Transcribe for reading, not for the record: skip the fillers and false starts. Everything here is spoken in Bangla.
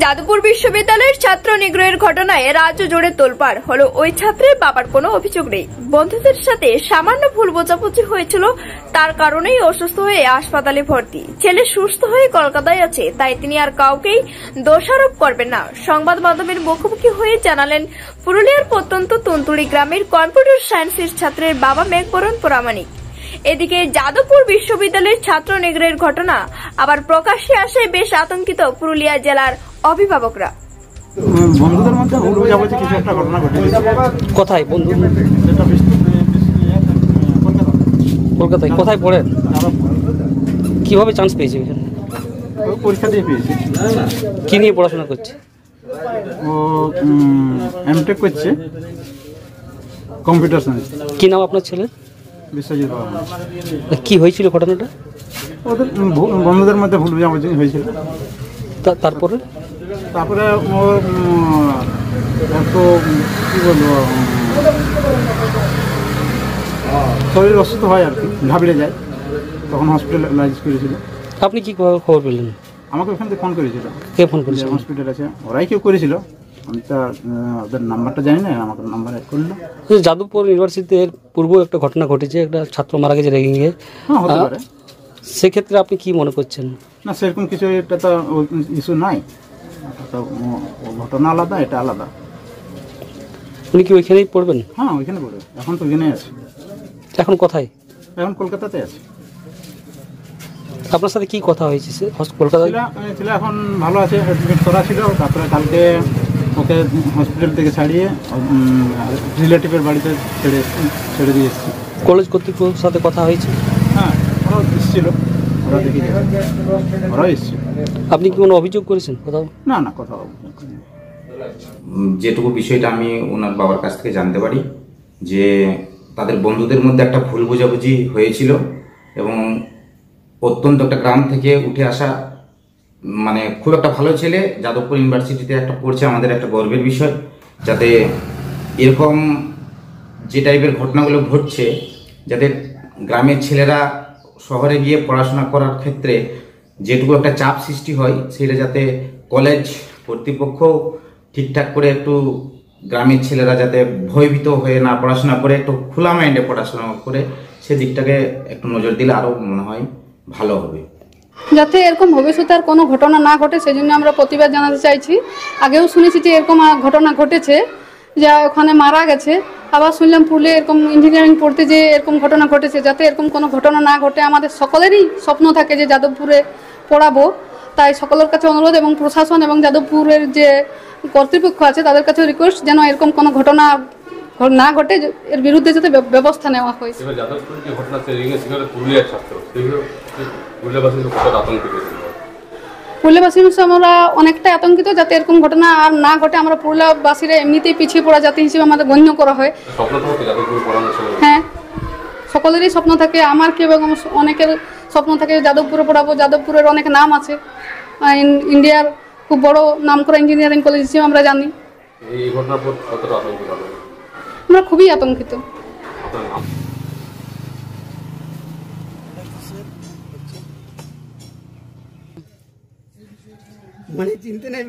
যাদবপুর বিশ্ববিদ্যালয়ের ছাত্র নিগ্রহের ঘটনায় রাজ্য জুড়ে তোলপাড় হলো। ওই ছাত্রের বাবার কোনো অভিযোগ নেই, বন্ধুদের সাথে সামান্য ভুল বোঝাবুঝি হয়েছিল, তার কারণেই অসুস্থ হয়ে হাসপাতালে ভর্তি। ছেলে সুস্থ হয়ে কলকাতায় আছে, তাই তিনি আর কাউকেই দোষারোপ করবেন না। সংবাদ মাধ্যমের মুখোমুখি হয়ে জানালেন পুরুলিয়ার প্রত্যন্ত তুনতুড়ি গ্রামের কম্পিউটার সায়েন্সের ছাত্রের বাবা মেঘবরণ প্রামাণিক। এদিকে যাদবপুর বিশ্ববিদ্যালয়ের ছাত্র নিগ্রহের ঘটনা আবার প্রকাশ্যে আসে বেশ আতঙ্কিত পুরুলিয়া জেলার অভিভাবকরা। বন্ধুদের মধ্যে ভুল বোঝাবুঝি কিছু একটা ঘটনা ঘটেছে। কোথায় বন্ধু? কলকাতায়। কোথায় পড়েন? কিভাবে চান্স পেয়েছে? পরীক্ষা দিয়ে পেয়েছে। কি নিয়ে পড়াশোনা করছে? ও এমটেক করছে কম্পিউটার সায়েন্স। কি নাম আপনার ছেলে? বিশ্বজিৎ বাবু। কি হয়েছিল ঘটনাটা? ওদের বন্ধুদের মধ্যে ভুল বোঝাবুঝি হয়েছিল। তারপরে ও একটু কী বলবো, শরীর অসুস্থ হয় আর কি, ঘাবড়ে যায়, তখন হসপিটালাইজ করেছিল। আপনি কি খবর পেলেন? আমাকে ওখান থেকে ফোন করেছিল। কে ফোন করেছিল? হসপিটাল আছে, ওরাই কেউ করেছিল, আমি তো ওদের নাম্বারটা জানি না, আমাকে নাম্বার অ্যাড করলো। যাদবপুর ইউনিভার্সিটিতে পূর্ব একটা ঘটনা ঘটেছে, একটা ছাত্র মারা গেছে র্যাগিংয়ে। হ্যাঁ, হতে পারে। সেক্ষেত্রে আপনি কি মনে করছেন? না, সেরকম কিছু এটা তো ইস্যু নাই, ঘটনা আলাদা, এটা আলাদা। উনি কি ওইখানেই পড়বেন? হ্যাঁ, ওইখানে পড়বে। এখন তো ওইখানে আছে। এখন কোথায়? এখন কলকাতাতে আছে। আপনার সাথে কি কথা হয়েছে? কলকাতায় ছিল, এখন ভালো আছে, অ্যাডমিট করা ছিল। তারপরে কালকে ওকে হসপিটাল থেকে ছাড়িয়ে রিলেটিভের বাড়িতে ছেড়ে দিয়ে এসেছি। কলেজ কর্তৃপক্ষের সাথে কথা হয়েছে? হ্যাঁ, ওরাও এসেছিল, ওরা দেখে ওরাও এসেছিল। আপনি কি কোনো অভিযোগ করেছেন কোথাও? না, কোথাও। যেটুকু বিষয়টা আমি ওনার বাবার কাছ থেকে জানতে পারি যে তাদের বন্ধুদের মধ্যে একটা ভুল বোঝাবুঝি হয়েছিল এবং অত্যন্ত একটা গ্রাম থেকে উঠে আসা, মানে খুব একটা ভালো ছেলে, যাদবপুর ইউনিভার্সিটিতে একটা পড়ছে, আমাদের একটা গর্বের বিষয়। যাতে এরকম যে টাইপের ঘটনাগুলো ঘটছে, যাতে গ্রামের ছেলেরা শহরে গিয়ে পড়াশোনা করার ক্ষেত্রে যেটুকু একটা চাপ সৃষ্টি হয়, সেটা যাতে কলেজ কর্তৃপক্ষ ঠিকঠাক করে একটু গ্রামের ছেলেরা যাতে ভয়ভীত হয়ে না পড়াশোনা করে, একটু খোলা মাইন্ডে পড়াশোনা করে, সেদিকটাকে একটু নজর দিলে আরও মনে হয় ভালো হবে। যাতে এরকম ভবিষ্যতে আর কোনো ঘটনা না ঘটে, সেই জন্য আমরা প্রতিবাদ জানাতে চাইছি। আগেও শুনেছি যে এরকম ঘটনা ঘটেছে, যা ওখানে মারা গেছে। আবার শুনলাম পুরুলিয়া এরকম ইঞ্জিনিয়ারিং পড়তে যে এরকম ঘটনা ঘটেছে। যাতে এরকম কোনো ঘটনা না ঘটে, আমাদের সকলেরই স্বপ্ন থাকে যে যাদবপুরে পড়াবো। তাই সকলের কাছে অনুরোধ, এবং প্রশাসন এবং যাদবপুরের যে কর্তৃপক্ষ আছে তাদের কাছে রিকোয়েস্ট, যেন এরকম কোনো ঘটনা না ঘটে, এর বিরুদ্ধে যাতে ব্যবস্থা নেওয়া হয়। পুরুলিয়াবাসী আমরা অনেকটা আতঙ্কিত, যাতে এরকম ঘটনা আর না ঘটে। আমরা পুরুলিয়াবাসীরা এমনিতেই পিছিয়ে পড়া জাতি হিসেবে আমাদের গণ্য করা হয়। হ্যাঁ, সকলেরই স্বপ্ন থাকে, আমার কি এবং অনেকের স্বপ্ন থাকে যাদবপুরে পড়াবো। যাদবপুরের অনেক নাম আছে, ইন্ডিয়ার খুব বড় নাম করা ইঞ্জিনিয়ারিং কলেজ হিসেবে আমরা জানি। আমরা খুবই আতঙ্কিত। মানে চিনতে নাই